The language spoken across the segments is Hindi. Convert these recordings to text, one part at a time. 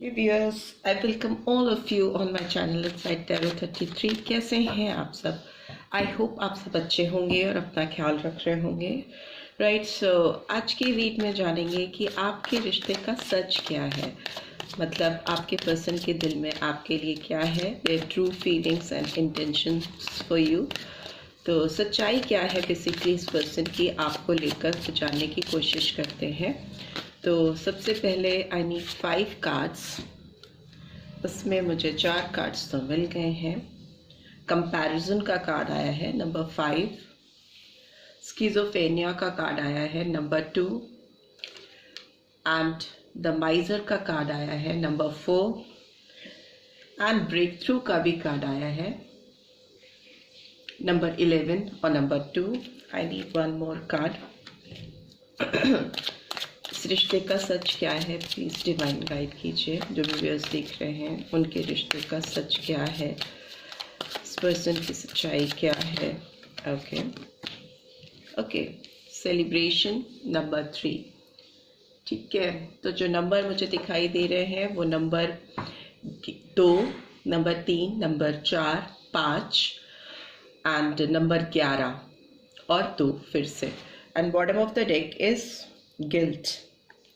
Hey viewers, I welcome all of you on my channel Inside Tarot 33। कैसे हैं आप सब? आई होप आप सब अच्छे होंगे और अपना ख्याल रख रहे होंगे। राइट, सो आज की वीडियो में जानेंगे कि आपके रिश्ते का सच क्या है। मतलब आपके पर्सन के दिल में आपके लिए क्या है, their true feelings and intentions for you. तो सच्चाई क्या है बेसिकली इस पर्सन की आपको लेकर जानने की कोशिश करते हैं। तो सबसे पहले आई नीड 5 कार्ड्स। उसमें मुझे 4 कार्ड्स तो मिल गए हैं। कंपैरिजन का कार्ड आया है नंबर 5, स्किज़ोफ्रेनिया का कार्ड आया है नंबर 2 एंड द माइजर का कार्ड आया है नंबर 4 एंड ब्रेक थ्रू का भी कार्ड आया है नंबर 11 और number 2। I need 1 more card. इस रिश्ते का सच क्या है, प्लीज़ डिवाइन गाइड कीजिए। जो व्यूअर्स देख रहे हैं उनके रिश्ते का सच क्या है, इस पर्सन की सच्चाई क्या है। Okay, celebration number 3। ठीक है, तो जो नंबर मुझे दिखाई दे रहे हैं वो number 2, number 3, number 4, 5 and number 11 और 2 फिर से। And bottom of the deck is guilt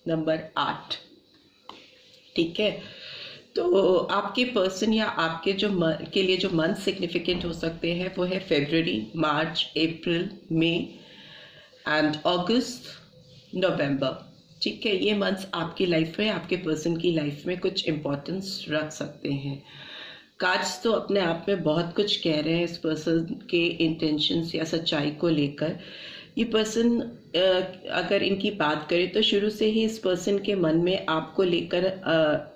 number 8। ठीक है, तो आपके पर्सन या आपके जो के लिए जो मंथ सिग्निफिकेंट हो सकते हैं वो है फरवरी, मार्च, अप्रैल, मई एंड अगस्त, नवंबर। ठीक है, ये मंथ्स आपकी लाइफ में, आपके पर्सन की लाइफ में कुछ इम्पोर्टेंस रख सकते हैं। कार्ड्स तो अपने आप में बहुत कुछ कह रहे हैं इस पर्सन के इंटेंशंस या सच्चाई को लेकर। ये पर्सन अगर इनकी बात करें तो शुरू से ही इस पर्सन के मन में आपको लेकर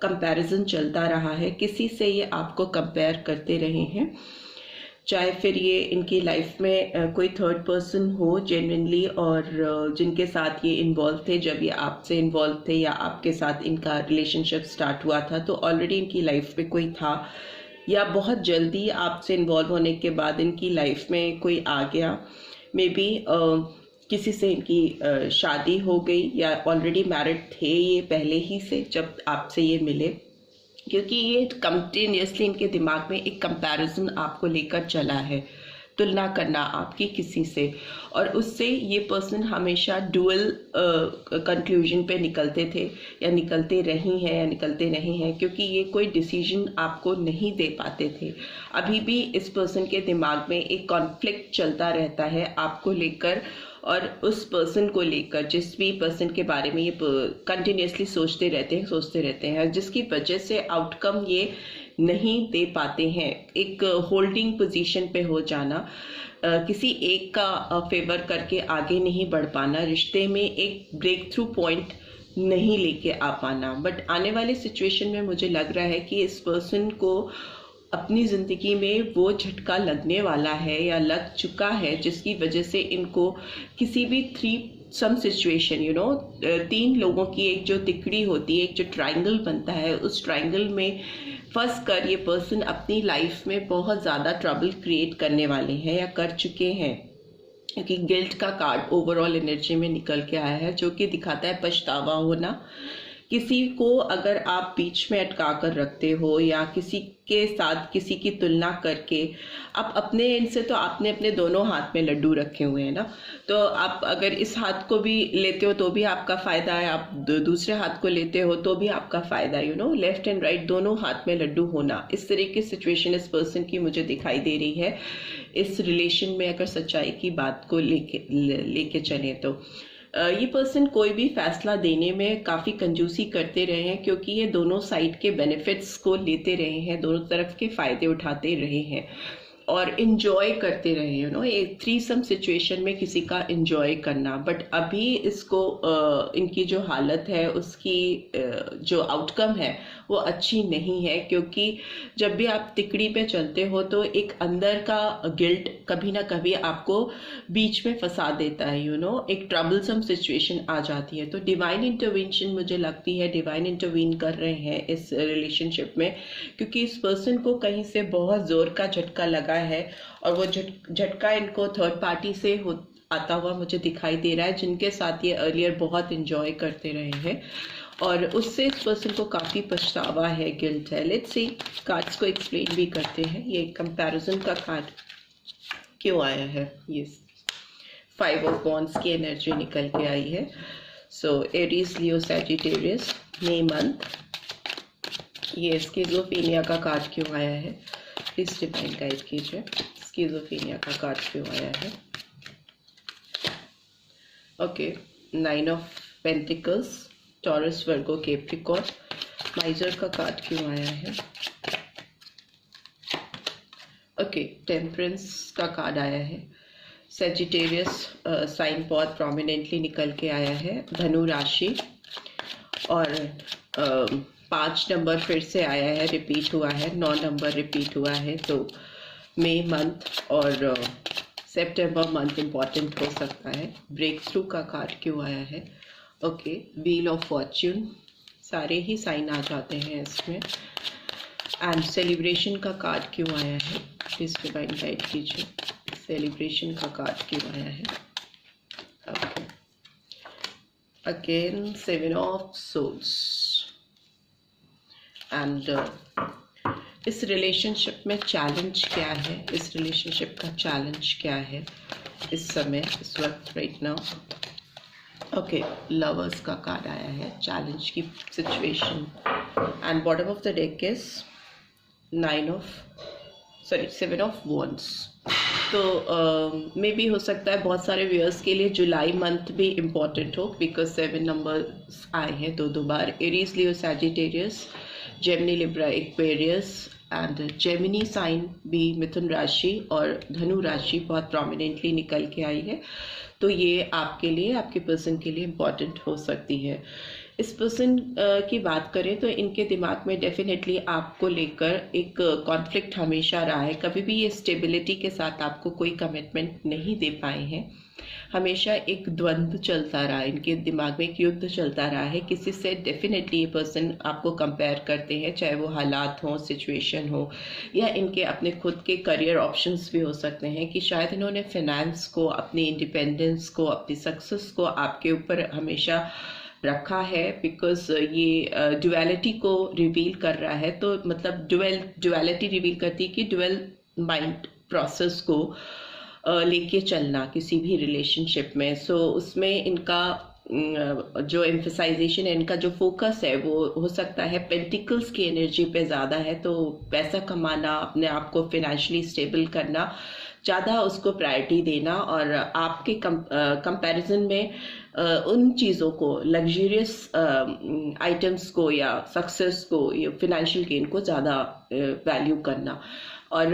कंपैरिजन चलता रहा है। किसी से ये आपको कंपेयर करते रहे हैं, चाहे फिर ये इनकी लाइफ में कोई थर्ड पर्सन हो जेन्युइनली और जिनके साथ ये इन्वॉल्व थे जब ये आपसे इन्वॉल्व थे या आपके साथ इनका रिलेशनशिप स्टार्ट हुआ था, तो ऑलरेडी इनकी लाइफ में कोई था या बहुत जल्दी आपसे इन्वॉल्व होने के बाद इनकी लाइफ में कोई आ गया। मे बी किसी से इनकी शादी हो गई या ऑलरेडी मैरिड थे ये पहले ही से जब आपसे ये मिले, क्योंकि ये कंटिन्यूसली इनके दिमाग में एक कंपैरिजन आपको लेकर चला है, तुलना करना आपकी किसी से, और उससे ये पर्सन हमेशा डुअल कंक्लूजन पे निकलते थे या निकलते रही हैं या निकलते रहे हैं, क्योंकि ये कोई डिसीजन आपको नहीं दे पाते थे। अभी भी इस पर्सन के दिमाग में एक कॉन्फ्लिक्ट चलता रहता है आपको लेकर और उस पर्सन को लेकर, जिस भी पर्सन के बारे में ये कंटिन्यूसली सोचते रहते हैं, जिसकी वजह से आउटकम ये नहीं दे पाते हैं। एक होल्डिंग पोजीशन पे हो जाना, किसी एक का फेवर करके आगे नहीं बढ़ पाना, रिश्ते में एक ब्रेक थ्रू पॉइंट नहीं लेके आ पाना। बट आने वाले सिचुएशन में मुझे लग रहा है कि इस पर्सन को अपनी ज़िंदगी में वो झटका लगने वाला है या लग चुका है, जिसकी वजह से इनको किसी भी सम सिचुएशन 3 लोगों की एक जो तिकड़ी होती है, एक जो ट्रायंगल बनता है, उस ट्रायंगल में फंस कर ये पर्सन अपनी लाइफ में बहुत ज़्यादा ट्रबल क्रिएट करने वाले हैं या कर चुके हैं। क्योंकि गिल्ट का कार्ड ओवरऑल एनर्जी में निकल के आया है, जो कि दिखाता है पछतावा होना। किसी को अगर आप बीच में अटका कर रखते हो या किसी के साथ किसी की तुलना करके, आप अपने एंड से तो आपने अपने दोनों हाथ में लड्डू रखे हुए हैं ना, तो आप अगर इस हाथ को भी लेते हो तो भी आपका फ़ायदा है, आप दूसरे हाथ को लेते हो तो भी आपका फ़ायदा है। लेफ्ट एंड राइट दोनों हाथ में लड्डू होना, इस तरह की सिचुएशन इस पर्सन की मुझे दिखाई दे रही है इस रिलेशन में। अगर सच्चाई की बात को लेके चले तो ये पर्सन कोई भी फैसला देने में काफ़ी कंजूसी करते रहे हैं, क्योंकि ये दोनों साइड के बेनिफिट्स को लेते रहे हैं, दोनों तरफ के फ़ायदे उठाते रहे हैं और इन्जॉय करते रहे एक थ्रीसम सिचुएशन में किसी का इन्जॉय करना। बट अभी इसको इनकी जो हालत है उसकी जो आउटकम है वो अच्छी नहीं है, क्योंकि जब भी आप तिकड़ी पे चलते हो तो एक अंदर का गिल्ट कभी ना कभी आपको बीच में फंसा देता है। एक ट्रबलसम सिचुएशन आ जाती है। तो डिवाइन इंटरवेंशन मुझे लगती है डिवाइन इंटरवीन कर रहे हैं इस रिलेशनशिप में, क्योंकि इस पर्सन को कहीं से बहुत जोर का झटका लगा है और वो झटका इनको थर्ड पार्टी से आता हुआ मुझे दिखाई दे रहा है, जिनके साथ ये अर्लियर बहुत इंजॉय करते रहे हैं और उससे इस पर्सन को काफ़ी पछतावा है, गिल्ट है। लेट्स सी कार्ड्स को एक्सप्लेन भी करते हैं। ये कंपैरिजन का कार्ड क्यों आया है? ये 5 ऑफ वॉन्ड्स की एनर्जी निकल के आई है। सो एरीज, लियो, सैजिटेरियस, मई मंथ। ये स्किज़ोफ्रेनिया का कार्ड क्यों आया है? प्लीज डिवाइन गाइड कीजिए, स्किज़ोफ्रेनिया का कार्ड क्यों आया है? Okay, 9 of pentacles, taurus, Virgo, Capricorn. माइजर का कार्ड क्यों आया है? ओके, टेम्परेंस का कार्ड आया है। सैजिटेरियस साइन बहुत प्रोमिनेंटली निकल के आया है। धनु राशि और 5 नंबर फिर से आया है, रिपीट हुआ है। 9 नंबर रिपीट हुआ है। तो मई मंथ और सितंबर मंथ इम्पॉर्टेंट हो सकता है। ब्रेक थ्रू का कार्ड क्यों आया है? ओके, व्हील ऑफ फॉर्च्यून, सारे ही साइन आ जाते हैं इसमें। एंड सेलिब्रेशन का कार्ड क्यों आया है? प्लीज डिवाइन गाइड कीजिए, सेलिब्रेशन का कार्ड क्यों आया है? Okay, again 7 of souls. And इस रिलेशनशिप में चैलेंज क्या है? इस रिलेशनशिप का चैलेंज क्या है इस समय, इस वक्त, राइट नाउ? ओके, लवर्स का कार्ड आया है, चैलेंज की situation. And bottom of the deck is 7 of wands. तो मे भी हो सकता है बहुत सारे व्यूअर्स के लिए जुलाई मंथ भी इम्पॉर्टेंट हो, बिकॉज 7 नंबर्स आए हैं दो बार। Aries, Leo, Sagittarius, Gemini, Libra, Aquarius and Gemini sign भी मिथुन राशि और धनु राशि बहुत प्रोमिनेंटली निकल के आई है। तो ये आपके लिए, आपके पर्सन के लिए इम्पॉर्टेंट हो सकती है। इस पर्सन की बात करें तो इनके दिमाग में डेफिनेटली आपको लेकर एक कॉन्फ्लिक्ट हमेशा रहा है। कभी भी ये स्टेबिलिटी के साथ आपको कोई कमिटमेंट नहीं दे पाए हैं। हमेशा एक द्वंद्व चलता रहा है, इनके दिमाग में एक युद्ध चलता रहा है। किसी से डेफिनेटली ये पर्सन आपको कंपेयर करते हैं, चाहे वो हालात हो, सिचुएशन हो, या इनके अपने खुद के करियर ऑप्शंस भी हो सकते हैं कि शायद इन्होंने फाइनेंस को, अपनी इंडिपेंडेंस को, अपनी सक्सेस को आपके ऊपर हमेशा रखा है। बिकॉज ये ड्युअलिटी को रिवील कर रहा है। तो मतलब ड्युअलिटी रिवील करती है कि ड्युअल माइंड प्रोसेस को लेके चलना किसी भी रिलेशनशिप में। सो उसमें इनका जो एम्फसाइजेशन है, इनका जो फोकस है, वो हो सकता है पेंटिकल्स की एनर्जी पे ज़्यादा है। तो पैसा कमाना, अपने आप को फाइनेंशियली स्टेबल करना, ज़्यादा उसको प्रायोरिटी देना, और आपके कंपैरिजन में उन चीज़ों को, लग्जरियस आइटम्स को या सक्सेस को या फिनेंशियल गेन को ज़्यादा वैल्यू करना। और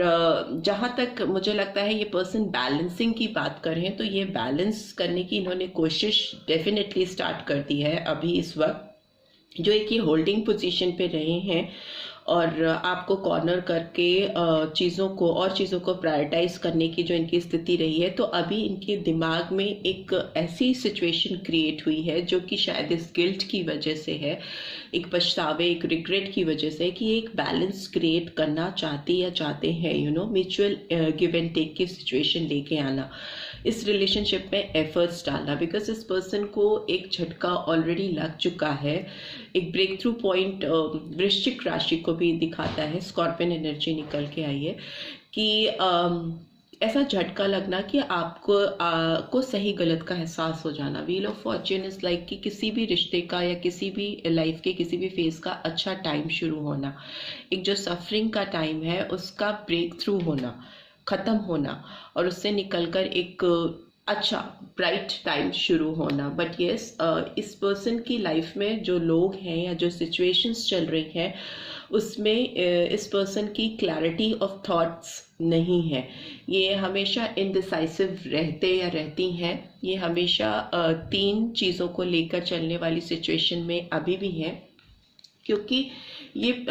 जहाँ तक मुझे लगता है ये पर्सन बैलेंसिंग की बात करें तो ये बैलेंस करने की इन्होंने कोशिश डेफिनेटली स्टार्ट कर दी है अभी इस वक्त। जो एक ये होल्डिंग पोजीशन पे रहे हैं और आपको कॉर्नर करके चीज़ों को प्रायोरिटाइज करने की जो इनकी स्थिति रही है, तो अभी इनके दिमाग में एक ऐसी सिचुएशन क्रिएट हुई है जो कि शायद इस गिल्ट की वजह से है, एक पछतावे, एक रिग्रेट की वजह से, कि एक बैलेंस क्रिएट करना चाहते हैं, म्यूचुअल गिव एंड टेक की सिचुएशन लेके आना, इस रिलेशनशिप में एफर्ट्स डालना। बिकॉज इस पर्सन को एक झटका ऑलरेडी लग चुका है। एक ब्रेक थ्रू पॉइंट वृश्चिक राशि को भी दिखाता है, स्कॉर्पियन एनर्जी निकल के आई है कि ऐसा झटका लगना कि आपको सही गलत का एहसास हो जाना। Wheel of Fortune is like कि किसी भी रिश्ते का या किसी भी लाइफ के किसी भी फेज का अच्छा टाइम शुरू होना, एक जो सफरिंग का टाइम है उसका ब्रेक थ्रू होना, ख़त्म होना, और उससे निकलकर एक अच्छा ब्राइट टाइम शुरू होना। बट येस, इस पर्सन की लाइफ में जो लोग हैं या जो सिचुएशंस चल रही हैं उसमें इस पर्सन की क्लैरिटी ऑफ थॉट्स नहीं है। ये हमेशा इनडिसाइसिव रहते या रहती हैं। ये हमेशा 3 चीज़ों को लेकर चलने वाली सिचुएशन में अभी भी हैं, क्योंकि ये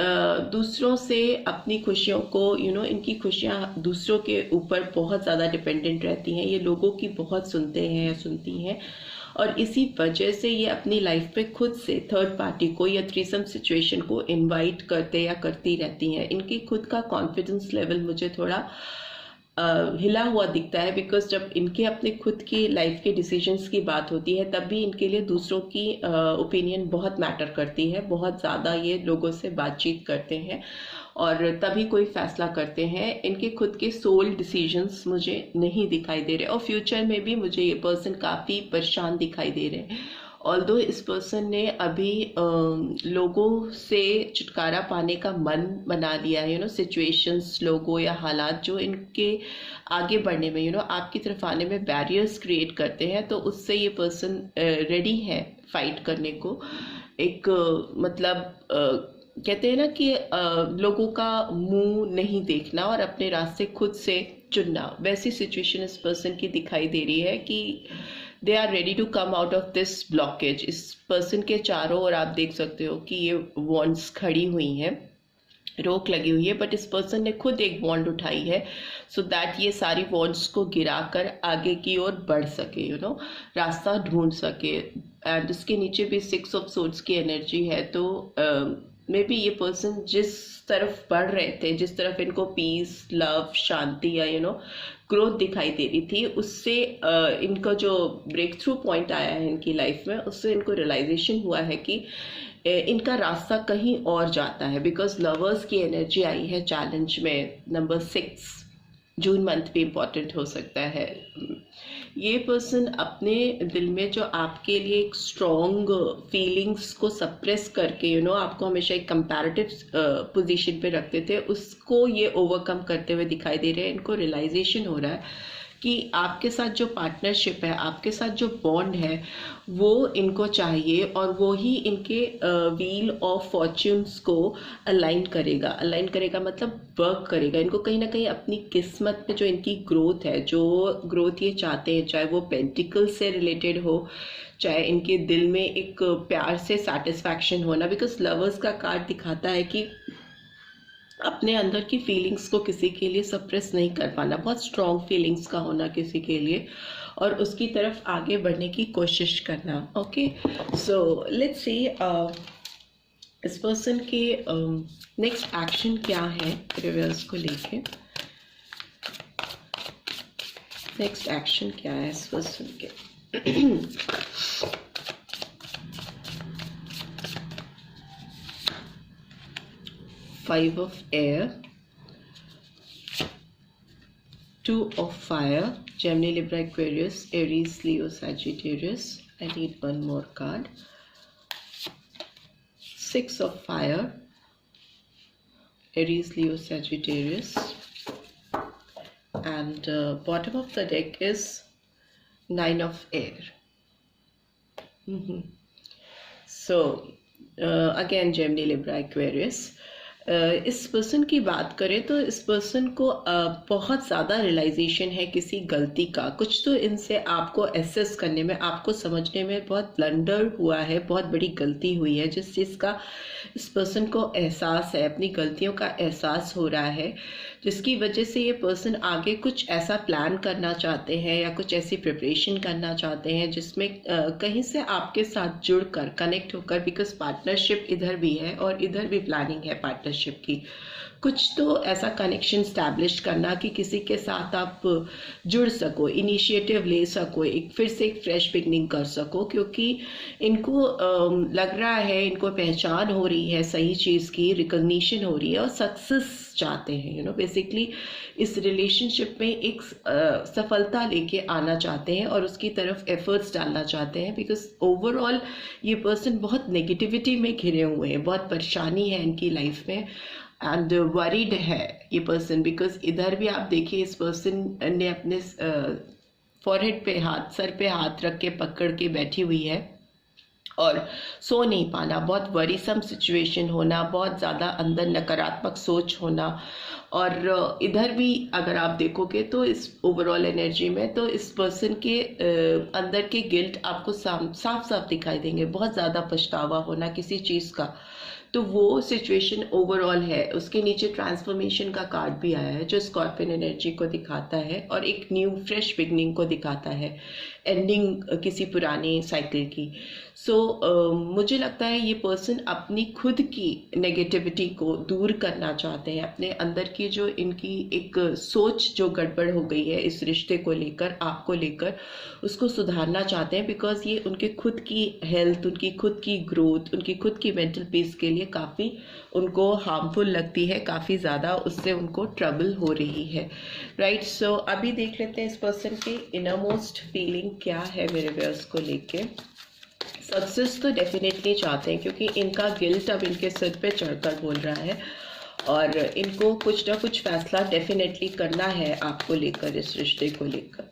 दूसरों से अपनी खुशियों को इनकी खुशियाँ दूसरों के ऊपर बहुत ज़्यादा डिपेंडेंट रहती हैं। ये लोगों की बहुत सुनते हैं या सुनती हैं, और इसी वजह से ये अपनी लाइफ पे खुद से थर्ड पार्टी को या थ्रीसम सिचुएशन को इनवाइट करते या करती रहती हैं। इनकी खुद का कॉन्फिडेंस लेवल मुझे थोड़ा हिला हुआ दिखता है, बिकॉज जब इनके अपने खुद की लाइफ के डिसीजंस की बात होती है तब भी इनके लिए दूसरों की ओपिनियन बहुत मैटर करती है, बहुत ज़्यादा ये लोगों से बातचीत करते हैं और तभी कोई फैसला करते हैं। इनके खुद के सोल डिसीजंस मुझे नहीं दिखाई दे रहे और फ्यूचर में भी मुझे ये पर्सन काफ़ी परेशान दिखाई दे रहे हैं। ऑल्दो इस पर्सन ने अभी लोगों से छुटकारा पाने का मन बना लिया है, सिचुएशंस, लोगों या हालात जो इनके आगे बढ़ने में आपकी तरफ आने में बैरियर्स क्रिएट करते हैं, तो उससे ये पर्सन रेडी है फाइट करने को। एक मतलब कहते हैं ना कि लोगों का मुंह नहीं देखना और अपने रास्ते खुद से चुनना, वैसी सिचुएशन इस पर्सन की दिखाई दे रही है कि they are ready to come out of this blockage. इस पर्सन के चारों ओर आप देख सकते हो कि ये वॉन्ड्स खड़ी हुई हैं, रोक लगी हुई है, बट इस पर्सन ने खुद एक वॉन्ड उठाई है सो दैट ये सारी वॉन्ड्स को गिराकर आगे की ओर बढ़ सके, रास्ता ढूंढ सके। एंड इसके नीचे भी 6 ऑफ सोर्ड्स की एनर्जी है, तो मे बी ये पर्सन जिस तरफ बढ़ रहे थे, जिस तरफ इनको पीस, लव, शांति या ग्रोथ दिखाई दे रही थी, उससे इनका जो ब्रेक थ्रू पॉइंट आया है इनकी लाइफ में, उससे इनको रियलाइजेशन हुआ है कि इनका रास्ता कहीं और जाता है। बिकॉज लवर्स की एनर्जी आई है चैलेंज में, नंबर 6 जून मंथ भी इम्पॉर्टेंट हो सकता है। ये पर्सन अपने दिल में जो आपके लिए एक स्ट्रॉन्ग फीलिंग्स को सप्रेस करके आपको हमेशा एक कंपैरेटिव पोजीशन पे रखते थे, उसको ये ओवरकम करते हुए दिखाई दे रहे हैं। इनको रियलाइजेशन हो रहा है कि आपके साथ जो पार्टनरशिप है, आपके साथ जो बॉन्ड है, वो इनको चाहिए और वो ही इनके व्हील ऑफ फॉर्च्यून्स को अलाइन करेगा मतलब वर्क करेगा। इनको कहीं ना कहीं अपनी किस्मत में जो इनकी ग्रोथ है, जो ग्रोथ ये चाहते हैं, चाहे वो पेंटिकल से रिलेटेड हो, चाहे इनके दिल में एक प्यार से सेटिस्फैक्शन होना। बिकॉज लवर्स का कार्ड दिखाता है कि अपने अंदर की फीलिंग्स को किसी के लिए सप्रेस नहीं कर पाना, बहुत स्ट्रॉन्ग फीलिंग्स का होना किसी के लिए और उसकी तरफ आगे बढ़ने की कोशिश करना। ओके, सो लेट्स सी इस पर्सन के नेक्स्ट एक्शन क्या है रिवर्स को लेके। नेक्स्ट एक्शन क्या है इस पर्सन के? 5 of air, 2 of fire, Gemini, Libra, Aquarius, Aries, Leo, Sagittarius. I need one more card. 6 of fire, Aries, Leo, Sagittarius, and bottom of the deck is 9 of air. So again Gemini, Libra, Aquarius. इस पर्सन की बात करें तो इस पर्सन को बहुत ज़्यादा रियलाइजेशन है किसी गलती का। कुछ तो इनसे आपको एसेस करने में, आपको समझने में बहुत ब्लंडर हुआ है, बहुत बड़ी गलती हुई है, जिस चीज़ का इस पर्सन को एहसास है, अपनी गलतियों का एहसास हो रहा है, जिसकी वजह से ये पर्सन आगे कुछ ऐसा प्लान करना चाहते हैं या कुछ ऐसी प्रिपरेशन करना चाहते हैं जिसमें कहीं से आपके साथ जुड़कर, कनेक्ट होकर, बिकॉज पार्टनरशिप इधर भी है और इधर भी प्लानिंग है पार्टनरशिप की, कुछ तो ऐसा कनेक्शन स्टैब्लिश करना कि किसी के साथ आप जुड़ सको, इनिशिएटिव ले सको, एक फिर से एक फ्रेश बिगनिंग कर सको। क्योंकि इनको लग रहा है, इनको पहचान हो रही है सही चीज़ की, रिकॉग्निशन हो रही है और सक्सेस चाहते हैं। बेसिकली इस रिलेशनशिप में एक सफलता लेके आना चाहते हैं और उसकी तरफ एफर्ट्स डालना चाहते हैं। बिकॉज ओवरऑल ये पर्सन बहुत नेगेटिविटी में घिरे हुए हैं, बहुत परेशानी है इनकी लाइफ में एंड वरीड है ये पर्सन। बिकॉज इधर भी आप देखिए इस पर्सन ने अपने फॉरहेड पे हाथ, सर पे हाथ रख के पकड़ के बैठी हुई है और सो नहीं पाना, बहुत वरीसम सिचुएशन होना, बहुत ज़्यादा अंदर नकारात्मक सोच होना। और इधर भी अगर आप देखोगे तो इस ओवरऑल एनर्जी में तो इस पर्सन के अंदर के गिल्ट आपको साफ साफ दिखाई देंगे, बहुत ज़्यादा पछतावा होना किसी चीज़ का। तो वो सिचुएशन ओवरऑल है। उसके नीचे ट्रांसफॉर्मेशन का कार्ड भी आया है जो स्कॉर्पियन एनर्जी को दिखाता है और एक न्यू फ्रेश बिगनिंग को दिखाता है। एंडिंग किसी पुराने साइकिल की। सो मुझे लगता है ये पर्सन अपनी खुद की नेगेटिविटी को दूर करना चाहते हैं, अपने अंदर की जो इनकी एक सोच जो गड़बड़ हो गई है इस रिश्ते को लेकर, आपको लेकर, उसको सुधारना चाहते हैं। बिकॉज ये उनके खुद की हेल्थ, उनकी खुद की ग्रोथ, उनकी खुद की मेंटल पीस के लिए काफ़ी उनको हार्मफुल लगती है, काफ़ी ज़्यादा उससे उनको ट्रबल हो रही है, राइट। सो अभी देख लेते हैं इस पर्सन की इनर मोस्ट फीलिंग क्या है मेरे व्यूअर्स को लेके। सक्सेस तो डेफिनेटली चाहते हैं, क्योंकि इनका गिल्ट अब इनके सिर पे चढ़कर बोल रहा है और इनको कुछ ना कुछ फैसला डेफिनेटली करना है आपको लेकर, इस रिश्ते को लेकर।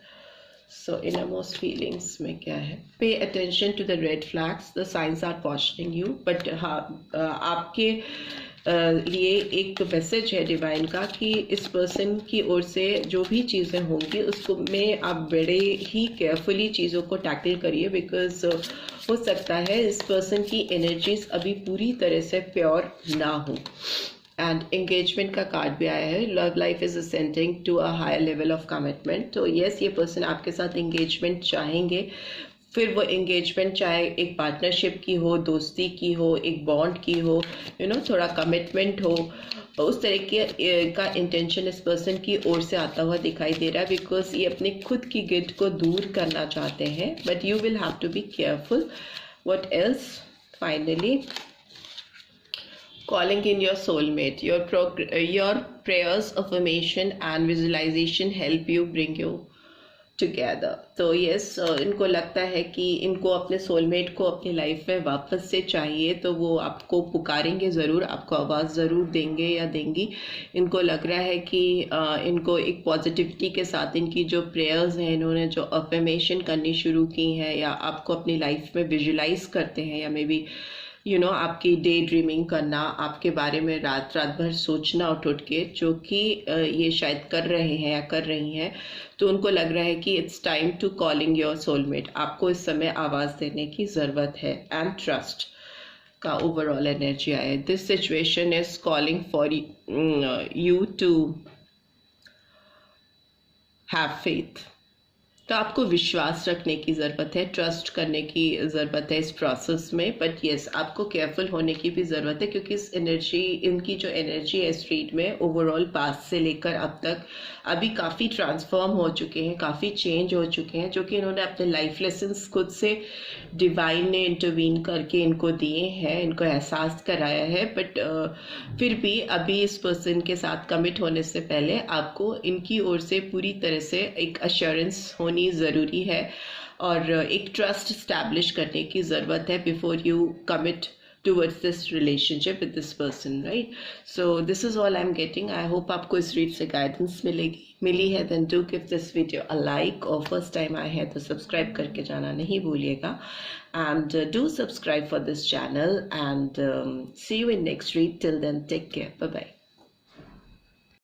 सो इनरमोस्ट फीलिंग्स में क्या है, pay attention to the red flags, the signs are positing you. But हाँ, आपके लिए एक मैसेज है डिवाइन का कि इस पर्सन की ओर से जो भी चीज़ें होंगी उसको में आप बड़े ही केयरफुली चीज़ों को टैकल करिए। बिकॉज हो सकता है इस पर्सन की एनर्जीज अभी पूरी तरह से प्योर ना हो। एंड एंगेजमेंट का कार्ड भी आया है, love life is ascending to a higher level of commitment. तो यस, ये पर्सन आपके साथ एंगेजमेंट चाहेंगे, फिर वो एंगेजमेंट चाहे एक पार्टनरशिप की हो, दोस्ती की हो, एक बॉन्ड की हो, थोड़ा कमिटमेंट हो, उस तरीके का इंटेंशन इस पर्सन की ओर से आता हुआ दिखाई दे रहा है। बिकॉज ये अपने खुद की गिल्ट को दूर करना चाहते हैं, but you will have to be careful. What else, finally calling in your soulmate, your prayers, affirmation and visualization help you bring you together। तो यस, इनको लगता है कि इनको अपने सोलमेट को अपनी लाइफ में वापस से चाहिए, तो वो आपको पुकारेंगे ज़रूर, आपको आवाज़ ज़रूर देंगे या देंगी। इनको लग रहा है कि इनको एक पॉजिटिविटी के साथ इनकी जो प्रेयर्स हैं, इन्होंने जो अफर्मेशन करनी शुरू की हैं या आपको अपनी लाइफ में विजुलाइज करते हैं, या मे बी आपकी डे ड्रीमिंग करना, आपके बारे में रात रात भर सोचना उठ के, जो कि ये शायद कर रहे हैं या कर रही हैं। तो उनको लग रहा है कि it's time to calling your soulmate, आपको इस समय आवाज़ देने की ज़रूरत है। एंड ट्रस्ट का ओवरऑल एनर्जी आया है, this situation is calling for you to have faith. तो आपको विश्वास रखने की ज़रूरत है, ट्रस्ट करने की ज़रूरत है इस प्रोसेस में। बट येस, आपको केयरफुल होने की भी ज़रूरत है, क्योंकि इस एनर्जी, इनकी जो एनर्जी है स्ट्रीट में ओवरऑल पास्ट से लेकर अब तक अभी काफ़ी ट्रांसफॉर्म हो चुके हैं, काफ़ी चेंज हो चुके हैं, जो कि इन्होंने अपने लाइफ लेसन्स खुद से डिवाइन ने इंटरवीन करके इनको दिए हैं, इनको एहसास कराया है। बट फिर भी अभी इस पर्सन के साथ कमिट होने से पहले आपको इनकी ओर से पूरी तरह से एक अश्योरेंस होनी ज़रूरी है और एक ट्रस्ट स्टैब्लिश करने की ज़रूरत है before you commit towards this relationship with this person, right? So this is all I'm getting. I hope आपको इस रीड से गाइडेंस मिली है। then do give this video a like, और first time आए हैं तो सब्सक्राइब करके जाना नहीं भूलिएगा। and do subscribe for this channel and see you in next read. Till then, take care. Bye bye.